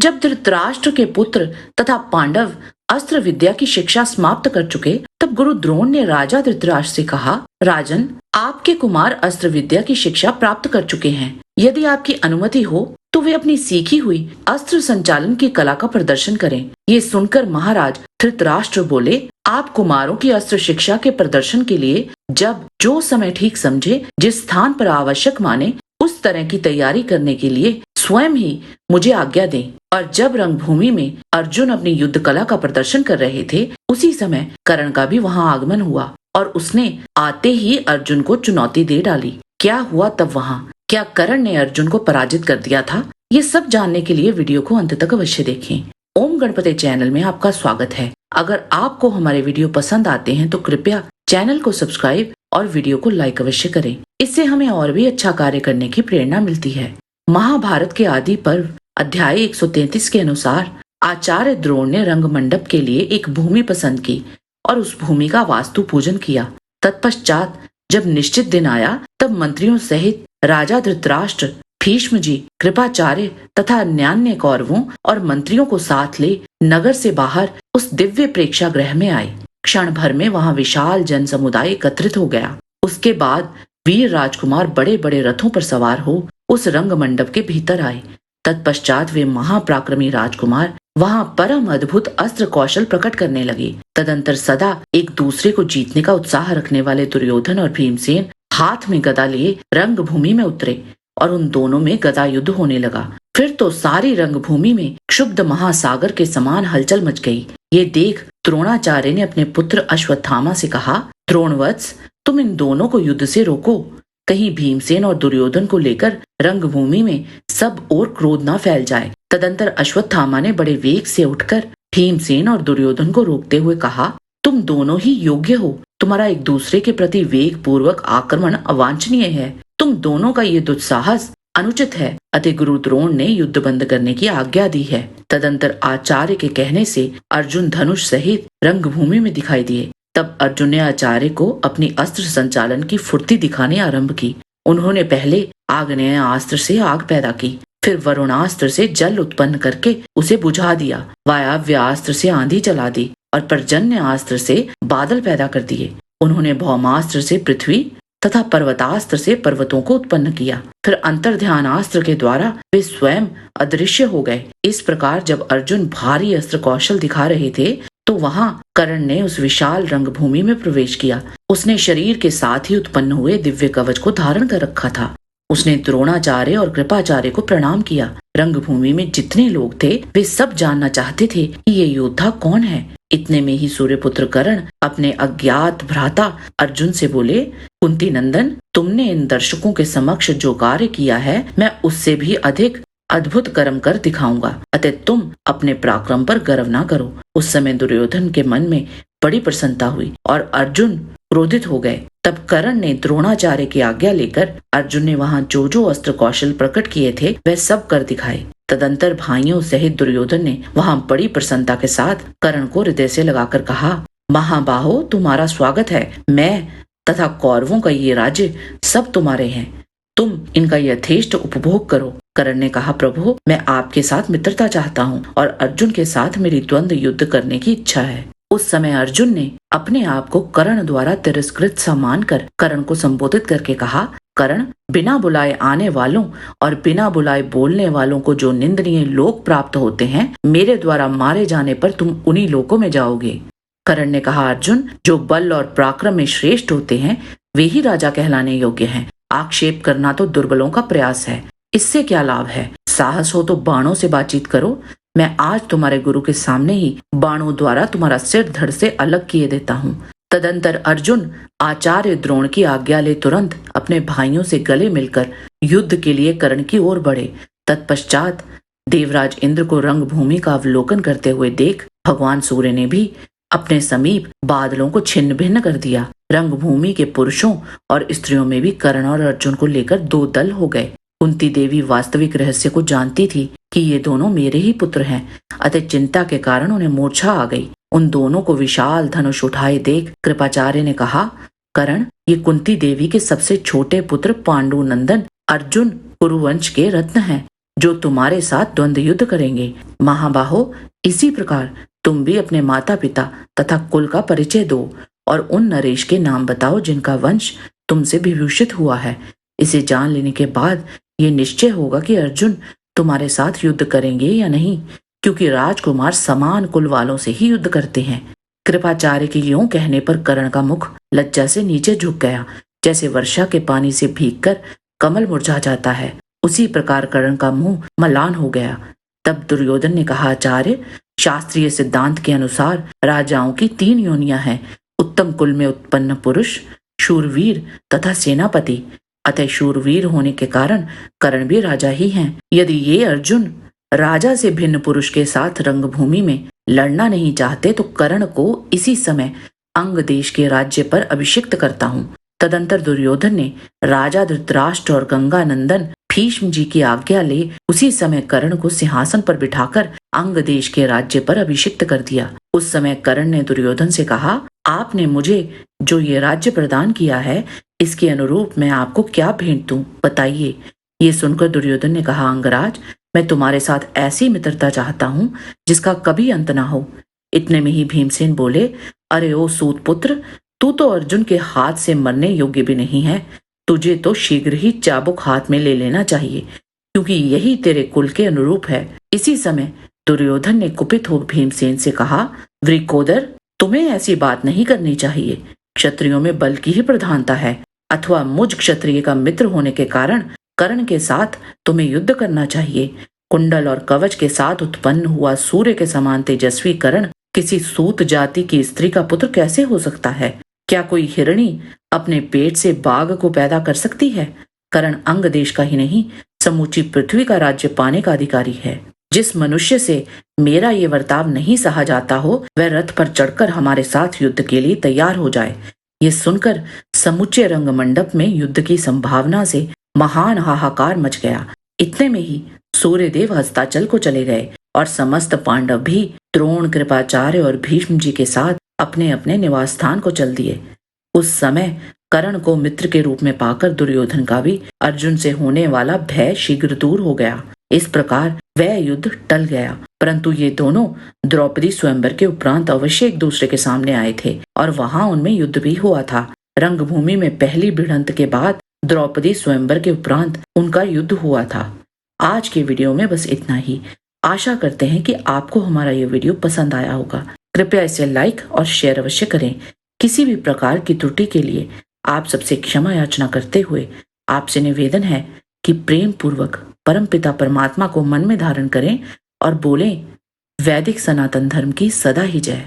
जब धृतराष्ट्र के पुत्र तथा पांडव अस्त्र विद्या की शिक्षा समाप्त कर चुके, तब गुरु द्रोण ने राजा धृतराष्ट्र से कहा, राजन, आपके कुमार अस्त्र विद्या की शिक्षा प्राप्त कर चुके हैं। यदि आपकी अनुमति हो तो वे अपनी सीखी हुई अस्त्र संचालन की कला का प्रदर्शन करें। ये सुनकर महाराज धृतराष्ट्र बोले, आप कुमारों की अस्त्र शिक्षा के प्रदर्शन के लिए जब जो समय ठीक समझे, जिस स्थान पर आवश्यक माने, उस तरह की तैयारी करने के लिए स्वयं ही मुझे आज्ञा दें। और जब रंगभूमि में अर्जुन अपनी युद्ध कला का प्रदर्शन कर रहे थे, उसी समय कर्ण का भी वहां आगमन हुआ और उसने आते ही अर्जुन को चुनौती दे डाली। क्या हुआ तब वहां? क्या कर्ण ने अर्जुन को पराजित कर दिया था? ये सब जानने के लिए वीडियो को अंत तक अवश्य देखें। ओम गणपति चैनल में आपका स्वागत है। अगर आपको हमारे वीडियो पसंद आते हैं तो कृपया चैनल को सब्सक्राइब और वीडियो को लाइक अवश्य करें। इससे हमें और भी अच्छा कार्य करने की प्रेरणा मिलती है। महाभारत के आदि पर्व अध्याय 133 के अनुसार आचार्य द्रोण ने रंग मंडप के लिए एक भूमि पसंद की और उस भूमि का वास्तु पूजन किया। तत्पश्चात जब निश्चित दिन आया, तब मंत्रियों सहित राजा धृतराष्ट्र, भीष्म जी, कृपाचार्य तथा अन्यान्य कौरवों और मंत्रियों को साथ ले नगर से बाहर उस दिव्य प्रेक्षागृह में आए। क्षण भर में वहां विशाल जन समुदाय एकत्रित हो गया। उसके बाद वीर राजकुमार बड़े बड़े रथों पर सवार हो उस रंग मंडप के भीतर आए। तत्पश्चात वे महापराक्रमी राजकुमार वहां परम अद्भुत अस्त्र कौशल प्रकट करने लगे। तदंतर सदा एक दूसरे को जीतने का उत्साह रखने वाले दुर्योधन और भीमसेन हाथ में गदा लिए रंग भूमि में उतरे और उन दोनों में गदा युद्ध होने लगा। फिर तो सारी रंगभूमि में क्षुब्ध महासागर के समान हलचल मच गई। ये देख द्रोणाचार्य ने अपने पुत्र अश्वत्थामा से कहा, द्रोणवत्स, तुम इन दोनों को युद्ध से रोको। कहीं भीमसेन और दुर्योधन को लेकर रंगभूमि में सब और क्रोध न फैल जाए। तदंतर अश्वत्थामा ने बड़े वेग से उठकर भीमसेन और दुर्योधन को रोकते हुए कहा, तुम दोनों ही योग्य हो। तुम्हारा एक दूसरे के प्रति वेग पूर्वक आक्रमण अवांछनीय है। तुम दोनों का ये दुस्साहस अनुचित है। अतः गुरु द्रोण ने युद्ध बंद करने की आज्ञा दी है। तदंतर आचार्य के कहने से अर्जुन धनुष सहित रंगभूमि में दिखाई दिए। तब अर्जुन ने आचार्य को अपनी अस्त्र संचालन की फुर्ती दिखाने आरंभ की। उन्होंने पहले आग्नेय अस्त्र से आग पैदा की, फिर वरुणास्त्र से जल उत्पन्न करके उसे बुझा दिया, वायव्य अस्त्र से आंधी चला दी और पर्जन्य अस्त्र से बादल पैदा कर दिए। उन्होंने भौमास्त्र से पृथ्वी तथा पर्वतास्त्र से पर्वतों को उत्पन्न किया। फिर अंतर्ध्यानास्त्र के द्वारा वे स्वयं अदृश्य हो गए। इस प्रकार जब अर्जुन भारी अस्त्र कौशल दिखा रहे थे, तो वहां कर्ण ने उस विशाल रंगभूमि में प्रवेश किया। उसने शरीर के साथ ही उत्पन्न हुए दिव्य कवच को धारण कर रखा था। उसने द्रोणाचार्य और कृपाचार्य को प्रणाम किया। रंगभूमि में जितने लोग थे, वे सब जानना चाहते थे कि ये योद्धा कौन है। इतने में ही सूर्यपुत्र कर्ण अपने अज्ञात भ्राता अर्जुन से बोले, कुंती नंदन, तुमने इन दर्शकों के समक्ष जो कार्य किया है, मैं उससे भी अधिक अद्भुत कर्म कर दिखाऊंगा। अतः तुम अपने पराक्रम पर गर्व ना करो। उस समय दुर्योधन के मन में बड़ी प्रसन्नता हुई और अर्जुन क्रोधित हो गए। तब कर्ण ने द्रोणाचार्य की आज्ञा लेकर अर्जुन ने वहां जो जो अस्त्र कौशल प्रकट किए थे, वह सब कर दिखाए। तदंतर भाइयों सहित दुर्योधन ने वहां बड़ी प्रसन्नता के साथ कर्ण को हृदय से लगाकर कहा, महाबाहो, तुम्हारा स्वागत है। मैं तथा कौरवों का ये राज्य सब तुम्हारे हैं। तुम इनका यथेष्ट उपभोग करो। कर्ण ने कहा, प्रभु, मैं आपके साथ मित्रता चाहता हूँ और अर्जुन के साथ मेरी द्वंद्व युद्ध करने की इच्छा है। उस समय अर्जुन ने अपने आप को कर्ण द्वारा तिरस्कृत सा मानकर कर्ण को संबोधित करके कहा, कर्ण, बिना बुलाए आने वालों और बिना बुलाए बोलने वालों को जो निंदनीय लोक प्राप्त होते हैं, मेरे द्वारा मारे जाने पर तुम उन्हीं लोकों में जाओगे। कर्ण ने कहा, अर्जुन, जो बल और पराक्रम में श्रेष्ठ होते हैं, वे ही राजा कहलाने योग्य हैं। आक्षेप करना तो दुर्बलों का प्रयास है। इससे क्या लाभ है? साहस हो तो बाणों से बातचीत करो। मैं आज तुम्हारे गुरु के सामने ही बाणों द्वारा तुम्हारा सिर धड़ से अलग किए देता हूँ। तदंतर अर्जुन आचार्य द्रोण की आज्ञा ले तुरंत अपने भाइयों से गले मिलकर युद्ध के लिए कर्ण की ओर बढ़े। तत्पश्चात देवराज इंद्र को रंगभूमि का अवलोकन करते हुए देख भगवान सूर्य ने भी अपने समीप बादलों को छिन्न भिन्न कर दिया। रंगभूमि के पुरुषों और स्त्रियों में भी कर्ण और अर्जुन को लेकर दो दल हो गए। कुंती देवी वास्तविक रहस्य को जानती थी कि ये दोनों मेरे ही पुत्र हैं। अतः चिंता के कारण उन्हें मूर्छा आ गई। उन दोनों को विशाल धनुष उठाए देख कृपाचार्य ने कहा, कर्ण, ये कुंती देवी के सबसे छोटे पुत्र पांडु नंदन अर्जुन कुरुवंश के रत्न हैं। जो तुम्हारे साथ द्वंद्व युद्ध करेंगे। महाबाहो, इसी प्रकार तुम भी अपने माता पिता तथा कुल का परिचय दो और उन नरेश के नाम बताओ जिनका वंश तुमसे विभूषित हुआ है। इसे जान लेने के बाद ये निश्चय होगा कि अर्जुन तुम्हारे साथ युद्ध करेंगे या नहीं, क्योंकि राजकुमार समान कुल वालों से ही युद्ध करते हैं। कृपाचार्य के यूं कहने पर कर्ण का मुख लज्जा से नीचे झुक गया। जैसे वर्षा के पानी से भीगकर कमल मुरझा जाता है, उसी प्रकार कर्ण का मुंह मलान हो गया। तब दुर्योधन ने कहा, आचार्य, शास्त्रीय सिद्धांत के अनुसार राजाओं की 3 योनियां हैं, उत्तम कुल में उत्पन्न पुरुष, शूरवीर तथा सेनापति। अतः शूरवीर होने के कारण कर्ण भी राजा ही हैं। यदि ये अर्जुन राजा से भिन्न पुरुष के साथ रंगभूमि में लड़ना नहीं चाहते तो कर्ण को इसी समय अंग देश के राज्य पर अभिषिक्त करता हूँ। तदंतर दुर्योधन ने राजा धृतराष्ट्र और गंगा नंदन भीष्म जी की आज्ञा ले उसी समय कर्ण को सिंहासन पर बिठाकर अंग देश के राज्य पर अभिषिक्त कर दिया। उस समय कर्ण ने दुर्योधन से कहा, आपने मुझे जो ये राज्य प्रदान किया है, इसके अनुरूप मैं आपको क्या भेंट दूं, बताइए। ये सुनकर दुर्योधन ने कहा, अंगराज, मैं तुम्हारे साथ ऐसी मित्रता चाहता हूँ जिसका कभी अंत ना हो। इतने में ही भीमसेन बोले, अरे ओ सूत पुत्र, तू तो अर्जुन के हाथ से मरने योग्य भी नहीं है। तुझे तो शीघ्र ही चाबुक हाथ में ले लेना चाहिए, क्योंकि यही तेरे कुल के अनुरूप है। इसी समय दुर्योधन ने कुपित हो भीमसेन से कहा, वृकोदर, तुम्हें ऐसी बात नहीं करनी चाहिए। क्षत्रियों में बल की ही प्रधानता है, अथवा मुझ क्षत्रिय का मित्र होने के कारण कर्ण के साथ तुम्हें युद्ध करना चाहिए। कुंडल और कवच के साथ उत्पन्न हुआ सूर्य के समान तेजस्वी कर्ण किसी सूत जाति की स्त्री का पुत्र कैसे हो सकता है? क्या कोई हिरणी अपने पेट से बाघ को पैदा कर सकती है? कर्ण अंग देश का ही नहीं, समूची पृथ्वी का राज्य पाने का अधिकारी है। जिस मनुष्य से मेरा ये वर्ताव नहीं सहा जाता हो, वह रथ पर चढ़कर हमारे साथ युद्ध के लिए तैयार हो जाए। ये सुनकर समूचे रंग मंडप में युद्ध की संभावना से महान हाहाकार मच गया। इतने में ही सूर्यदेव हस्ताचल को चले गए और समस्त पांडव भी द्रोण, कृपाचार्य और भीष्म जी के साथ अपने अपने निवास स्थान को चल दिए। उस समय कर्ण को मित्र के रूप में पाकर दुर्योधन का भी अर्जुन से होने वाला भय शीघ्र दूर हो गया। इस प्रकार वह युद्ध टल गया। परंतु ये दोनों द्रौपदी स्वयंवर के उपरांत अवश्य एक दूसरे के सामने आए थे और वहां उनमें युद्ध भी हुआ था। रंगभूमि में पहली भिड़ंत के बाद द्रौपदी स्वयंवर के उपरांत उनका युद्ध हुआ था। आज के वीडियो में बस इतना ही। आशा करते हैं कि आपको हमारा ये वीडियो पसंद आया होगा। कृपया इसे लाइक और शेयर अवश्य करें। किसी भी प्रकार की त्रुटि के लिए आप सबसे क्षमा याचना करते हुए आपसे निवेदन है कि प्रेम पूर्वक परमपिता परमात्मा को मन में धारण करें और बोलें, वैदिक सनातन धर्म की सदा ही जय।